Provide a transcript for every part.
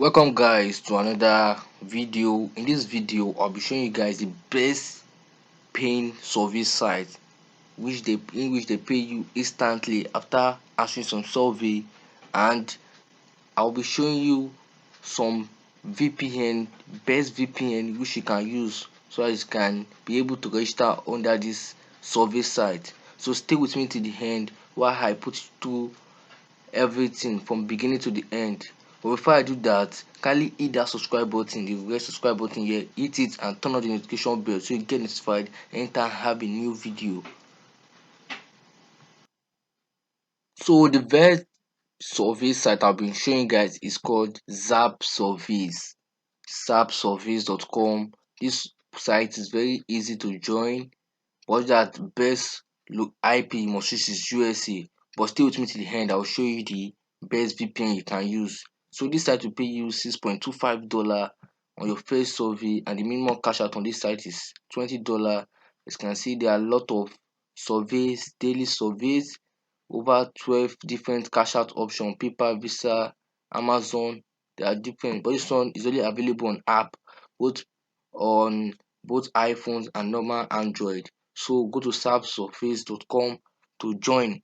Welcome guys to another video. In this video I'll be showing you guys the best paying service site in which they pay you instantly after answering some survey, and I'll be showing you some VPN, best VPN which you can use so as you can be able to register under this service site. So stay with me to the end while I put through everything from beginning to the end. But before I do that, kindly hit that subscribe button, the red subscribe button here, hit it and turn on the notification bell so you get notified anytime I have a new video. So the best survey site I've been showing you guys is called Zap Service. Zapservice.com. This site is very easy to join, but that best IP you must use is USA. But stay with me till the end. I'll show you the best VPN you can use. So this site will pay you $6.25 on your first survey, and the minimum cash out on this site is $20. As you can see, there are a lot of surveys, daily surveys, over 12 different cash out options: PayPal, Visa, Amazon. They are different, but this one is only available on app, both on both iPhones and normal Android. So go to sapsurface.com to join.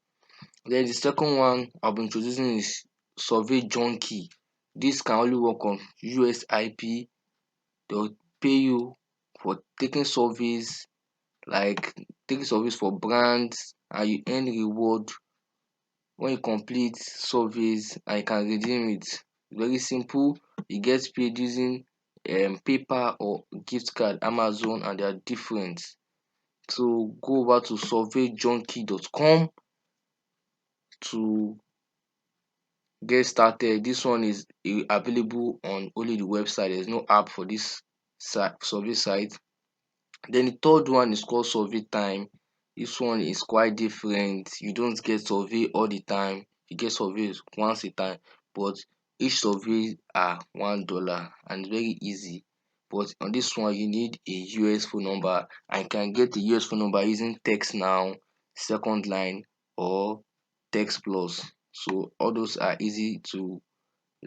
Then the second one I'll be introducing is Survey Junkie. This can only work on US IP. They'll pay you for taking surveys, like taking surveys for brands, and you earn reward when you complete surveys and you can redeem it. Very simple. You get paid using paper or gift card, Amazon, and they are different. So go over to surveyjunkie.com to get started. This one is available on only the website. There's no app for this survey site. Then the third one is called Survey Time. This one is quite different. You don't get survey all the time. You get surveys once a time, but each survey are $1 and it's very easy. But on this one you need a US phone number, and you can get the US phone number using text now, second line, or text plus. So all those are easy to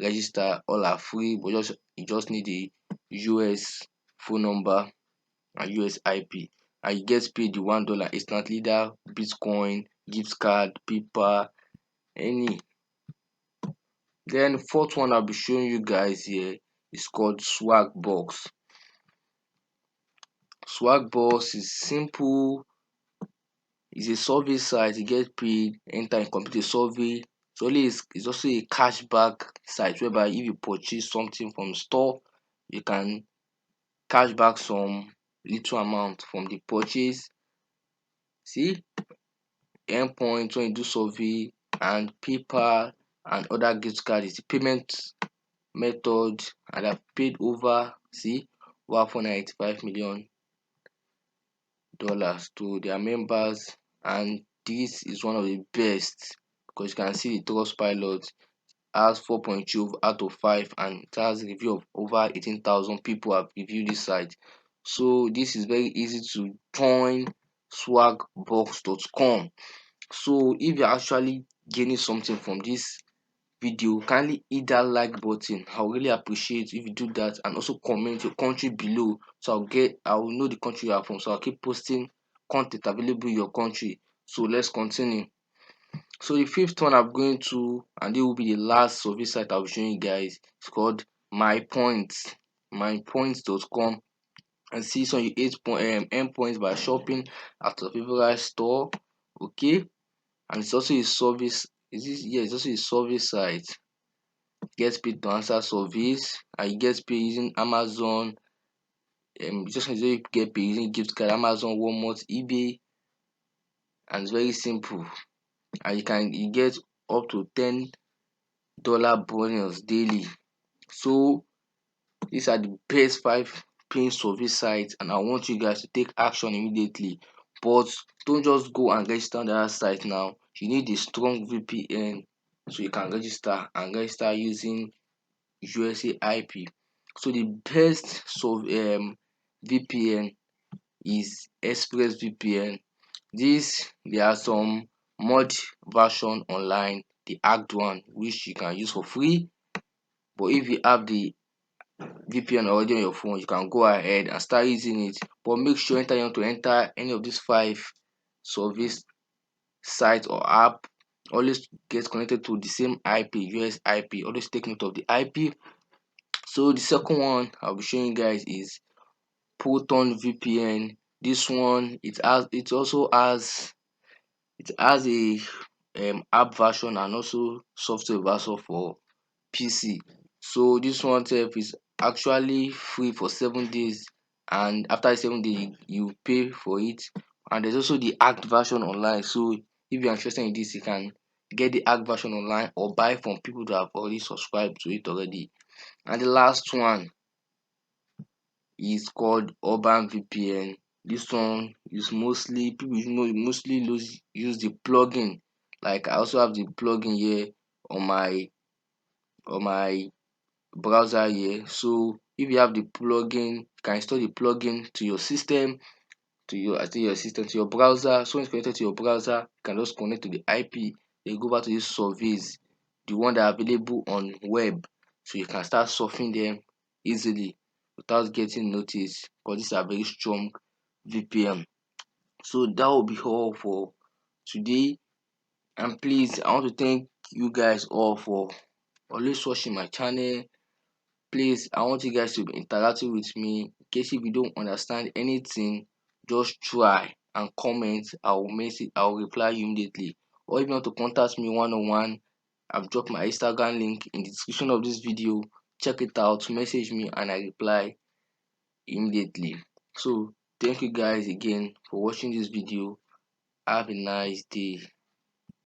register, all are free, but you just need a US phone number and US IP, and you get paid the $1 instantly, either Bitcoin, gift card, paper, any. Then fourth one I'll be showing you guys here is called Swagbucks. Swagbucks is simple. It's a survey site. You get paid anytime you complete a survey. It's also a cashback site whereby if you purchase something from store, you can cash back some little amount from the purchase. See, endpoint when you do survey, and PayPal and other gift card is the payment method, and I've paid over, see, over $485 million to their members, and this is one of the best because you can see the trust pilot has 4.2 out of 5, and it has a review of over 18,000 people have reviewed this site. So this is very easy to join swagbucks.com. So if you're actually gaining something from this video, kindly hit that like button. I will really appreciate if you do that, and also comment your country below so I will know the country you are from, so I'll keep posting content available in your country. So let's continue. So the fifth one I'm going to, and it will be the last service site I'll be showing you guys, it's called MyPoints. MyPoints.com. And see some you earn points by shopping at a favorite store. Okay, and it's also a service. It's also a service site. Get paid to answer surveys, and you get paid using Amazon. Just as you get paid using gift card, Amazon, Walmart, eBay, and it's very simple. And you get up to $10 bonus daily. So these are the best 5 paying service sites, and I want you guys to take action immediately. But don't just go and register on that site now. You need a strong VPN so you can register using USA IP. So the best VPN is ExpressVPN. There are some mod version online, the hacked one, which you can use for free, But if you have the VPN already on your phone, you can go ahead and start using it. But make sure anytime you want to enter any of these 5 service site or app, always get connected to the same IP, US IP. Always take note of the IP. So the second one I'll be showing you guys is ProtonVPN. This one, it has a app version and also software version for PC. So this one sef is actually free for 7 days, and after 7 days you pay for it. And there's also the hacked version online. So if you're interested in this, you can get the hacked version online or buy from people that have already subscribed to it already. And the last one is called UrbanVPN. This one is mostly people mostly use the plugin. Like I also have the plugin here on my browser here. So if you have the plugin, you can install the plugin to your system, to your browser. So when it's connected to your browser, you can just connect to the IP. Then go back to these surveys, the one that are available on web, so you can start surfing them easily without getting noticed, because these are very strong VPN. So that will be all for today. And please, I want to thank you guys all for always watching my channel. Please, I want you guys to be interacting with me. In case if you don't understand anything, just try and comment. I will reply you immediately. Or if you want to contact me one on one, I've dropped my Instagram link in the description of this video. Check it out, message me, and I reply immediately. So thank you guys again for watching this video. Have a nice day.